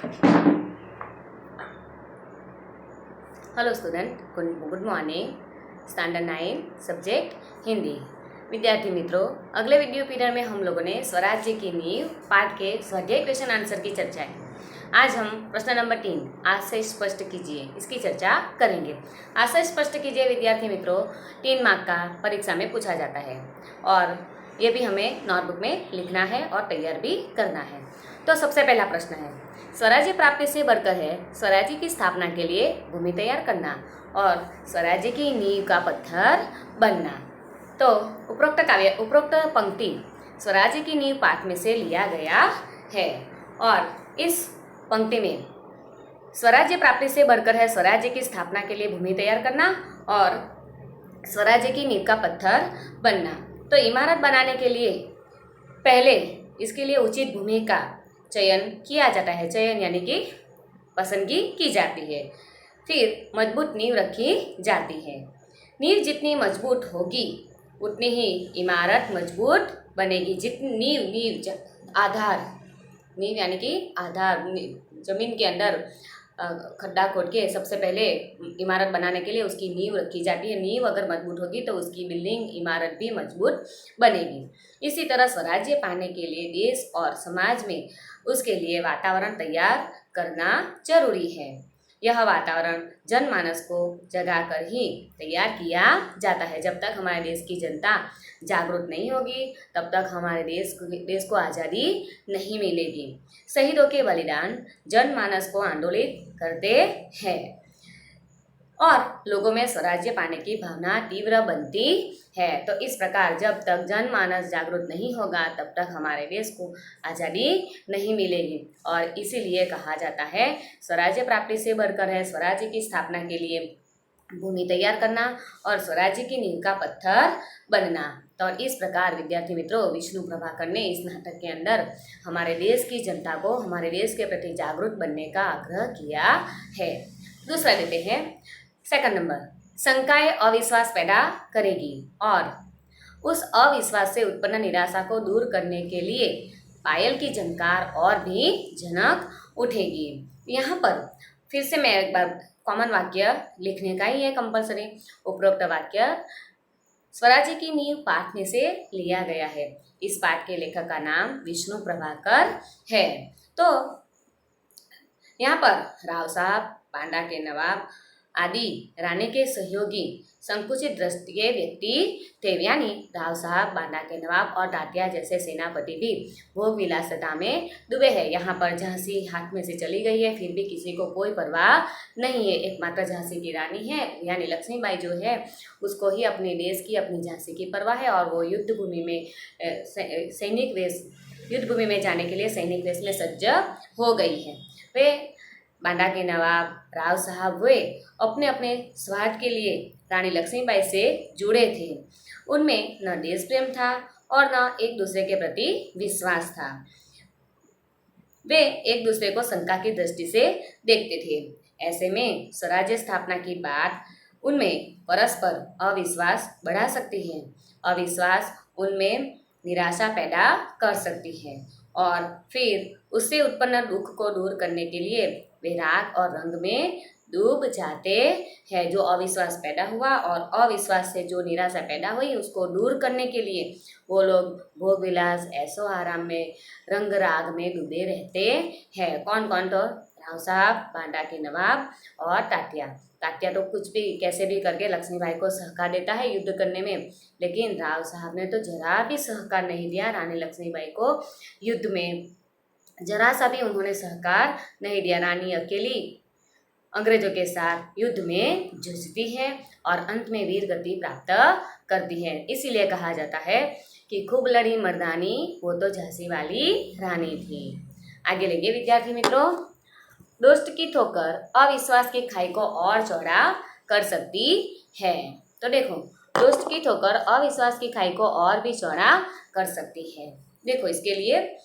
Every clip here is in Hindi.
Hello student, good morning. Standard 9 subject Hindi. विद्यार्थी मित्रों, अगले वीडियो पीरियड में हम लोगों ने स्वराज्य की नींव पाठ के स्वाध्याय क्वेश्चन आंसर की चर्चा की। आज हम प्रश्न नंबर 3 आशय स्पष्ट कीजिए इसकी चर्चा करेंगे। आशय स्पष्ट कीजिए विद्यार्थी मित्रों 3 मार्क का परीक्षा में पूछा जाता है और ये भी हमें नोटबुक में लिखना है और तैयार भी करना है। तो सबसे पहला प्रश्न है, स्वराज्य प्राप्ति से बढ़कर है स्वराज्य की स्थापना के लिए भूमि तैयार करना और स्वराज्य की नींव का पत्थर बनना। तो उपरोक्त पंक्ति स्वराज्य की नींव पाठ में से लिया गया है और इस पंक्ति में स्वराज्य प्राप्ति से बढ़कर है स्वराज्य की स्थापना के लिए भूमि तैयार करना और स्वराज्य की नींव का पत्थर बनना। तो इमारत बनाने के लिए पहले इसके लिए उचित भूमि का चयन किया जाता है। चयन यानी कि पसंदगी की जाती है। फिर मजबूत नींव रखी जाती है। नींव जितनी मजबूत होगी उतनी ही इमारत मजबूत बनेगी। जितनी नींव आधार, नींव यानी कि आधार, जमीन के अंदर खड्डा खोद के सबसे पहले इमारत बनाने के लिए उसकी नींव रखी जाती है। नींव अगर मजबूत होगी तो उसकी बिल्डिंग, इमारत भी मजबूत बनेगी। इसी तरह स्वराज्य पाने के लिए देश और समाज में उसके लिए वातावरण तैयार करना जरूरी है। यह वातावरण जनमानस को जगाकर ही तैयार किया जाता है। जब तक हमारे देश की जनता जागरूक नहीं होगी तब तक हमारे देश को आज़ादी नहीं मिलेगी। शहीदों के बलिदान जनमानस को आंदोलित करते हैं और लोगों में स्वराज्य पाने की भावना तीव्र बनती है। तो इस प्रकार जब तक जनमानस जागरूक नहीं होगा तब तक हमारे देश को आज़ादी नहीं मिलेगी और इसीलिए कहा जाता है स्वराज्य प्राप्ति से बढ़कर है स्वराज्य की स्थापना के लिए भूमि तैयार करना और स्वराज्य की नींव का पत्थर बनना। तो इस प्रकार विद्यार्थी मित्रों विष्णु प्रभाकर ने इस नाटक के अंदर हमारे देश की जनता को हमारे देश के प्रति जागरूक बनने का आग्रह किया है। दूसरा देते हैं, सेकंड नंबर, शंकाएं अविश्वास पैदा करेगी और उस अविश्वास से उत्पन्न निराशा को दूर करने के लिए पायल की झनकार और भी झनक उठेगी। यहाँ पर फिर से मैं एक बार कॉमन वाक्य लिखने का ही है कंपलसरी। उपरोक्त वाक्य स्वराज्य की नींव पाठ में से लिया गया है। इस पाठ के लेखक का नाम विष्णु प्रभाकर है। तो यहाँ पर राव साहब, बांदा के नवाब आदि रानी के सहयोगी संकुचित दृष्टि के व्यक्ति थे, यानी राव साहब, बांदा के नवाब और तात्या जैसे सेनापति भी भोग विलासिता में डूबे हैं। यहाँ पर झांसी हाथ में से चली गई है फिर भी किसी को कोई परवाह नहीं है। एकमात्र झांसी की रानी है यानी लक्ष्मीबाई जो है उसको ही अपने देश की, अपनी झांसी की परवाह है और वो युद्ध भूमि में जाने के लिए सैनिक वेश में सज्ज हो गई है। वे बांदा के नवाब, राव साहब वे अपने अपने स्वार्थ के लिए रानी लक्ष्मीबाई से जुड़े थे। उनमें न देश प्रेम था और न एक दूसरे के प्रति विश्वास था। वे एक दूसरे को शंका की दृष्टि से देखते थे। ऐसे में स्वराज्य स्थापना की बात उनमें परस्पर अविश्वास बढ़ा सकती है। अविश्वास उनमें निराशा पैदा कर सकती है और फिर उससे उत्पन्न दुख को दूर करने के लिए वे राग और रंग में डूब जाते हैं। जो अविश्वास पैदा हुआ और अविश्वास से जो निराशा पैदा हुई उसको दूर करने के लिए वो लोग भोग विलास, ऐशो आराम में, रंग राग में डूबे रहते हैं। कौन कौन? तो राव साहब, बांदा के नवाब और तात्या। तात्या तो कुछ भी कैसे भी करके लक्ष्मीबाई को सहकार देता है युद्ध करने में, लेकिन राव साहब ने तो जरा भी सहकार नहीं दिया रानी लक्ष्मीबाई को युद्ध में। जरा सा भी उन्होंने सहकार नहीं दिया। रानी अकेली अंग्रेजों के साथ युद्ध में जूझती है और अंत में वीर गति प्राप्त करती है। इसीलिए कहा जाता है कि खूब लड़ी मर्दानी वो तो झांसी वाली रानी थी। आगे लेंगे विद्यार्थी मित्रों, दोस्त की ठोकर अविश्वास की खाई को और चौड़ा कर सकती है। तो देखो, दोस्त की ठोकर अविश्वास की खाई को और भी चौड़ा कर सकती है। देखो, इसके लिए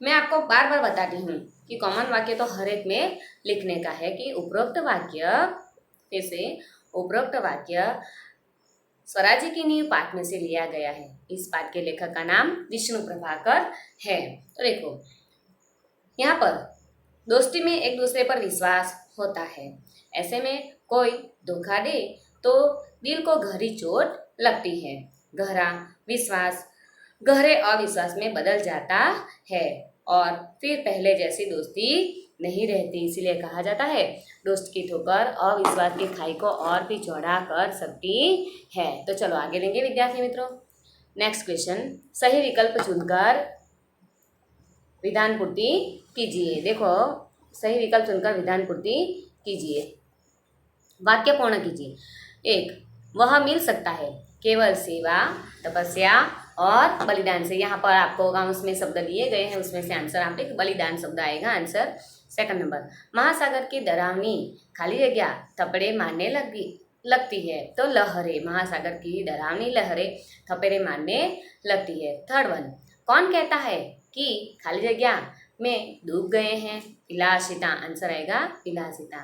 मैं आपको बार बार बताती हूँ कि कॉमन वाक्य तो हर एक में लिखने का है कि उपरोक्त वाक्य, फिर से उपरोक्त वाक्य स्वराज्य की नींव पाठ में से लिया गया है। इस पाठ के लेखक का नाम विष्णु प्रभाकर है। तो देखो, यहाँ पर दोस्ती में एक दूसरे पर विश्वास होता है। ऐसे में कोई धोखा दे तो दिल को गहरी चोट लगती है। गहरा विश्वास गहरे अविश्वास में बदल जाता है और फिर पहले जैसी दोस्ती नहीं रहती। इसीलिए कहा जाता है दोस्त की ठोकर अविश्वास की खाई को और भी चौड़ा कर सकती है। तो चलो आगे लेंगे विद्यार्थी मित्रों। नेक्स्ट क्वेश्चन, सही विकल्प चुनकर विधान पूर्ति कीजिए। देखो, सही विकल्प चुनकर विधान पूर्ति कीजिए, वाक्य पूर्ण कीजिए। एक, वह मिल सकता है केवल सेवा, तपस्या और बलिदान से। यहाँ पर आपको उसमें शब्द लिए गए हैं, उसमें से आंसर आप लिख, बलिदान शब्द आएगा आंसर। सेकंड नंबर, महासागर की डरावनी खाली जगह थपड़े मारने लगती है तो लहरें, महासागर की डरावनी लहरें थपेड़े मारने लगती है। थर्ड वन, कौन कहता है कि खाली जगह में डूब गए हैं? विलासिता, आंसर आएगा विलासिता।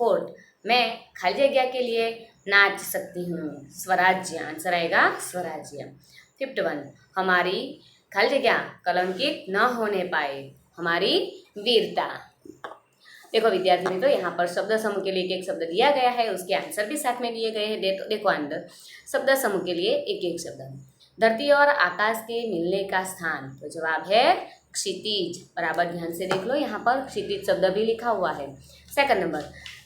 फोर्थ, मैं खाली जगह के लिए नाच सकती हूँ, स्वराज्य, आंसर आएगा स्वराज्य। फिफ्थ वन, हमारी खाली जगह कलंकित न होने पाए, हमारी वीरता। देखो विद्यार्थी मित्रों, यहाँ पर शब्द समूह के लिए एक शब्द दिया गया है, उसके आंसर भी साथ में दिए गए हैं। देखो अंदर शब्द समूह के लिए एक एक शब्द। धरती और आकाश के मिलने का स्थान, तो जवाब है क्षितिज। बराबर ध्यान से देख लो, यहाँ पर क्षितिज शब्द भी लिखा हुआ है। सेकंड नंबर,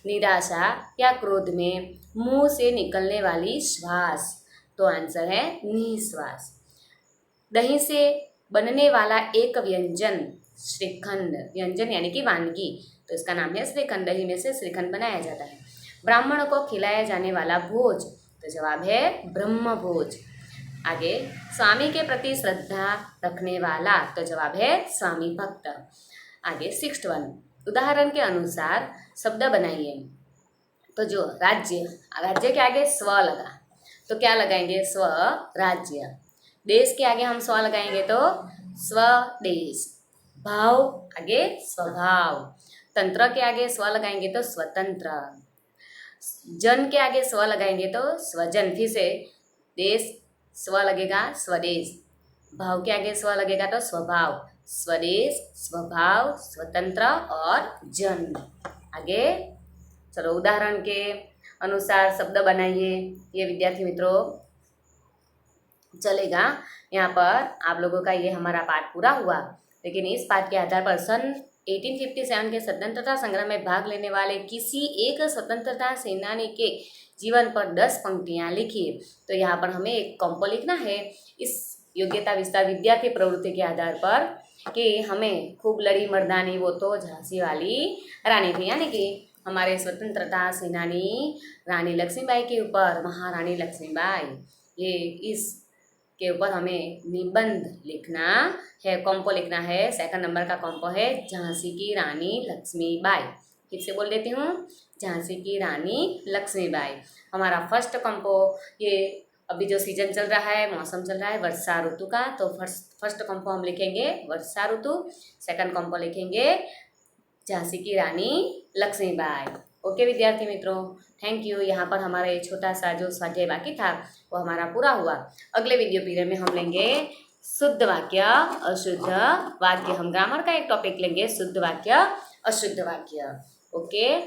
निराशा या क्रोध में मुंह से निकलने वाली श्वास, तो आंसर है निश्वास। दही से बनने वाला एक व्यंजन श्रीखंड, व्यंजन यानी कि वानगी, तो इसका नाम है श्रीखंड। दही में से श्रीखंड बनाया जाता है। ब्राह्मण को खिलाया जाने वाला भोज, तो जवाब है ब्रह्म भोज। आगे, स्वामी के प्रति श्रद्धा रखने वाला, तो जवाब है स्वामी भक्त। आगे सिक्स्थ वन, उदाहरण के अनुसार शब्द बनाइए। तो जो राज्य, राज्य के आगे स्व लगा तो क्या लगाएंगे? स्व राज्य। देश के आगे हम स्व लगाएंगे तो स्वदेश। भाव आगे स्वभाव। तंत्र के आगे स्व लगाएंगे तो स्वतंत्र। जन के आगे स्व लगाएंगे तो स्वजन। फिर से देश स्व लगेगा स्वदेश, भाव के आगे स्व लगेगा तो स्वभाव, स्वदेश, स्वभाव, स्वतंत्र और जन। आगे चलो, उदाहरण के अनुसार शब्द बनाइए। ये विद्यार्थी मित्रों चलेगा। यहाँ पर आप लोगों का ये हमारा पाठ पूरा हुआ, लेकिन इस पाठ के आधार पर सन 1857 के स्वतंत्रता संग्राम में भाग लेने वाले किसी एक स्वतंत्रता सेनानी के जीवन पर 10 पंक्तियाँ लिखिए। तो यहाँ पर हमें एक कॉम्पो लिखना है इस योग्यता विस्तार विद्यार्थी प्रवृत्ति के आधार पर कि हमें खूब लड़ी मर्दानी वो तो झांसी वाली रानी थी, यानी कि हमारे स्वतंत्रता सेनानी रानी लक्ष्मीबाई के ऊपर, महारानी लक्ष्मीबाई, ये इस के ऊपर हमें निबंध लिखना है, कॉम्पो लिखना है। सेकंड नंबर का कॉम्पो है झांसी की रानी लक्ष्मीबाई। फिर से बोल देती हूँ, झांसी की रानी लक्ष्मीबाई। हमारा फर्स्ट कॉम्पो, ये अभी जो सीजन चल रहा है, मौसम चल रहा है वर्षा ऋतु का, तो फर्स्ट कॉम्पो हम लिखेंगे वर्षा ऋतु। सेकंड कॉम्पो लिखेंगे झांसी की रानी लक्ष्मीबाई। ओके विद्यार्थी मित्रों, थैंक यू। यहाँ पर हमारा ये छोटा सा जो स्वाध्याय बाकी था वो हमारा पूरा हुआ। अगले वीडियो पीरियड में हम लेंगे शुद्ध वाक्य, अशुद्ध वाक्य। हम ग्रामर का एक टॉपिक लेंगे, शुद्ध वाक्य, अशुद्ध वाक्य। ओके,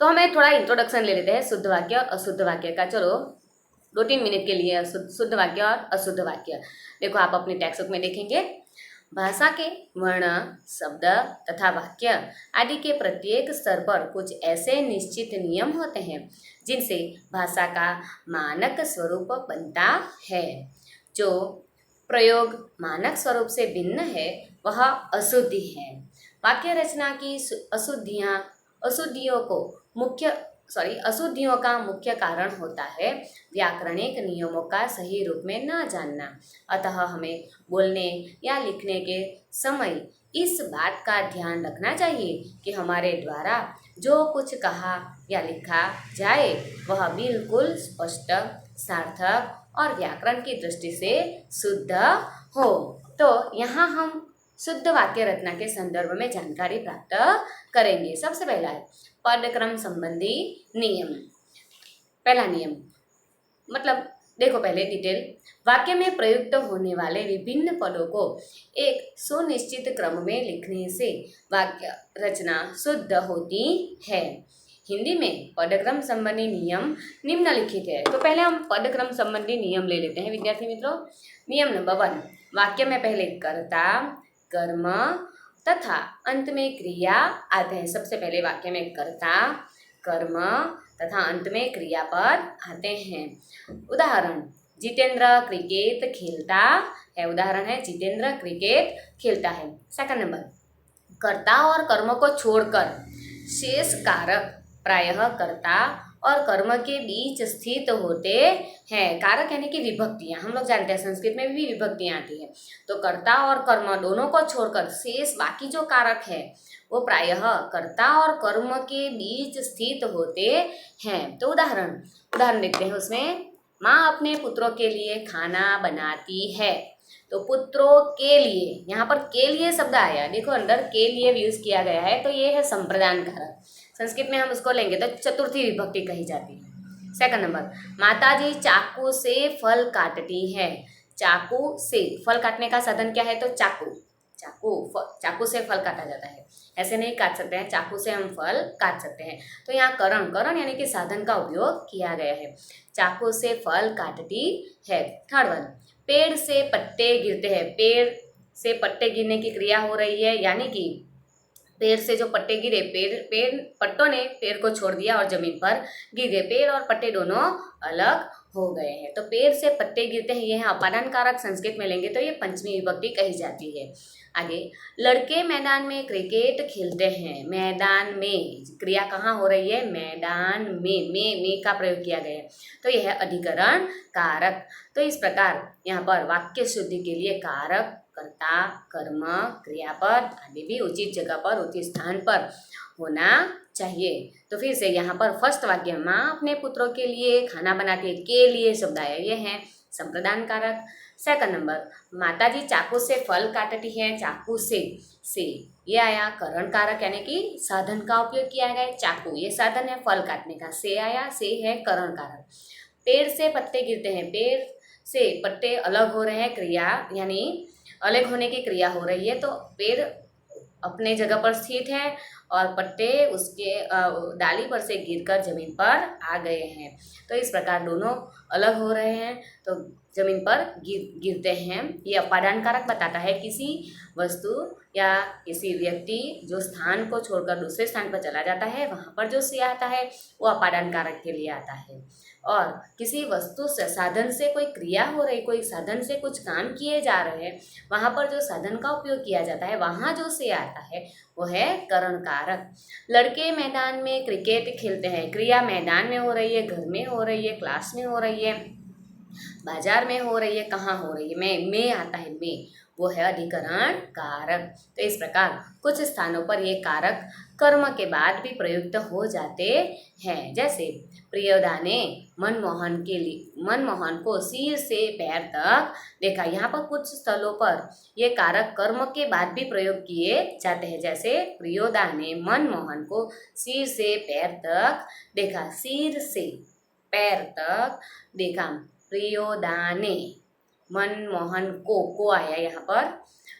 तो हमें थोड़ा इंट्रोडक्शन ले लेते हैं शुद्ध वाक्य अशुद्ध वाक्य का। चलो 2-3 मिनट के लिए शुद्ध वाक्य और अशुद्ध वाक्य। देखो, आप अपने टेक्स्ट बुक में देखेंगे, भाषा के वर्ण, शब्द तथा वाक्य आदि के प्रत्येक स्तर पर कुछ ऐसे निश्चित नियम होते हैं जिनसे भाषा का मानक स्वरूप बनता है। जो प्रयोग मानक स्वरूप से भिन्न है वह अशुद्धि है। वाक्य रचना की अशुद्धियों का मुख्य कारण होता है व्याकरणिक नियमों का सही रूप में न जानना। अतः हमें बोलने या लिखने के समय इस बात का ध्यान रखना चाहिए कि हमारे द्वारा जो कुछ कहा या लिखा जाए वह बिल्कुल स्पष्ट, सार्थक और व्याकरण की दृष्टि से शुद्ध हो। तो यहाँ हम शुद्ध वाक्य रचना के संदर्भ में जानकारी प्राप्त करेंगे। सबसे पहला है पदक्रम संबंधी नियम। पहला नियम मतलब देखो पहले डिटेल। वाक्य में प्रयुक्त होने वाले विभिन्न पदों को एक सुनिश्चित क्रम में लिखने से वाक्य रचना शुद्ध होती है। हिंदी में पदक्रम संबंधी नियम निम्नलिखित है। तो पहले हम पदक्रम संबंधी नियम ले लेते हैं विद्यार्थी मित्रों। नियम नंबर 1, वाक्य में पहले कर्ता, कर्म तथा अंत में क्रिया आते हैं। सबसे पहले वाक्य में कर्ता, कर्म तथा अंत में क्रियापद आते हैं। उदाहरण, जितेंद्र क्रिकेट खेलता है। उदाहरण है जितेंद्र क्रिकेट खेलता है। सेकंड नंबर, कर्ता और कर्म को छोड़कर शेष कारक प्रायः कर्ता और कर्म के बीच स्थित होते हैं। कारक यानी कि विभक्तियां, हम लोग जानते हैं संस्कृत में भी विभक्तियां आती है। तो कर्ता और कर्म दोनों को छोड़कर शेष बाकी जो कारक है वो प्रायः कर्ता और कर्म के बीच स्थित होते हैं। तो उदाहरण देखते हैं उसमें। माँ अपने पुत्रों के लिए खाना बनाती है। तो पुत्रों के लिए, यहाँ पर के लिए शब्द आया, देखो अंदर के लिए यूज किया गया है, तो ये है संप्रदान कारक। संस्कृत में हम उसको लेंगे तो चतुर्थी विभक्ति कही जाती है। सेकंड नंबर, माताजी चाकू से फल काटती है। चाकू से, फल काटने का साधन क्या है? तो चाकू से फल काटा जाता है। ऐसे नहीं काट सकते हैं, चाकू से हम फल काट सकते हैं। तो यहाँ करण यानी कि साधन का उपयोग किया गया है। चाकू से फल काटती है। थर्ड वन, पेड़ से पत्ते गिरते हैं। पेड़ से पत्ते गिरने की क्रिया हो रही है, यानी कि पेड़ से जो पत्ते गिरे, पत्तों ने पेड़ को छोड़ दिया और जमीन पर गिर गए। पेड़ और पत्ते दोनों अलग हो गए हैं। तो पेड़ से पत्ते गिरते हैं, ये है अपादान कारक। संस्कृत में लेंगे तो ये पंचमी विभक्ति कही जाती है। आगे, लड़के मैदान में क्रिकेट खेलते हैं। मैदान में, क्रिया कहाँ हो रही है? मैदान में का प्रयोग किया गया है, तो यह है अधिकरण कारक। तो इस प्रकार यहाँ पर वाक्य शुद्धि के लिए कारक, कर्ता, कर्म, क्रियापद आदि भी उचित जगह पर, उचित स्थान पर होना चाहिए। तो फिर से यहाँ पर फर्स्ट वाक्य, माँ अपने पुत्रों के लिए खाना बनाती है, के लिए शब्द आया, ये है संप्रदान कारक। सेकंड नंबर, माताजी चाकू से फल काटती है। चाकू से ये आया करण कारक, यानी कि साधन का उपयोग किया गया। चाकू ये साधन है फल काटने का, से आया, से है करण कारक। पेड़ से पत्ते गिरते हैं। पेड़ से पत्ते अलग हो रहे हैं, क्रिया यानी अलग होने की क्रिया हो रही है। तो पेड़ अपने जगह पर स्थित है और पत्ते उसके डाली पर से गिरकर जमीन पर आ गए हैं। तो इस प्रकार दोनों अलग हो रहे हैं, तो जमीन पर गिरते हैं। ये अपादान कारक बताता है किसी वस्तु या किसी व्यक्ति जो स्थान को छोड़कर दूसरे स्थान पर चला जाता है, वहाँ पर जो से आता है वो अपादान कारक के लिए आता है। और किसी वस्तु से, साधन से कोई क्रिया हो रही, कोई साधन से कुछ काम किए जा रहे हैं, वहाँ पर जो साधन का उपयोग किया जाता है, वहाँ जो से आता है वो है करण कारक। लड़के मैदान में क्रिकेट खेलते हैं। क्रिया मैदान में हो रही है, घर में हो रही है, क्लास में हो रही है, बाजार में हो रही है, कहाँ हो रही है? में आता है, में, वो है अधिकरण कारक। तो इस प्रकार कुछ स्थानों पर ये कारक कर्म के बाद भी प्रयुक्त हो जाते हैं। जैसे प्रियदा ने मनमोहन को सिर से पैर तक देखा। यहाँ पर कुछ स्थलों पर ये कारक कर्म के बाद भी प्रयोग किए जाते हैं। जैसे प्रियोदा ने मनमोहन को सिर से पैर तक देखा। सिर से पैर तक देखा। प्रियोदा ने मनमोहन को आया, यहाँ पर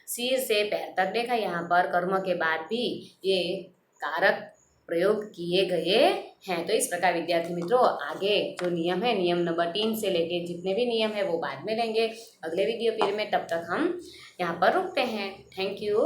सिर से पैर तक देखा। यहाँ पर कर्म के बाद भी ये कारक प्रयोग किए गए हैं। तो इस प्रकार विद्यार्थी मित्रों, आगे जो नियम है, नियम नंबर 3 से लेके जितने भी नियम है वो बाद में लेंगे अगले वीडियो पीरियड में। तब तक हम यहाँ पर रुकते हैं। Thank you.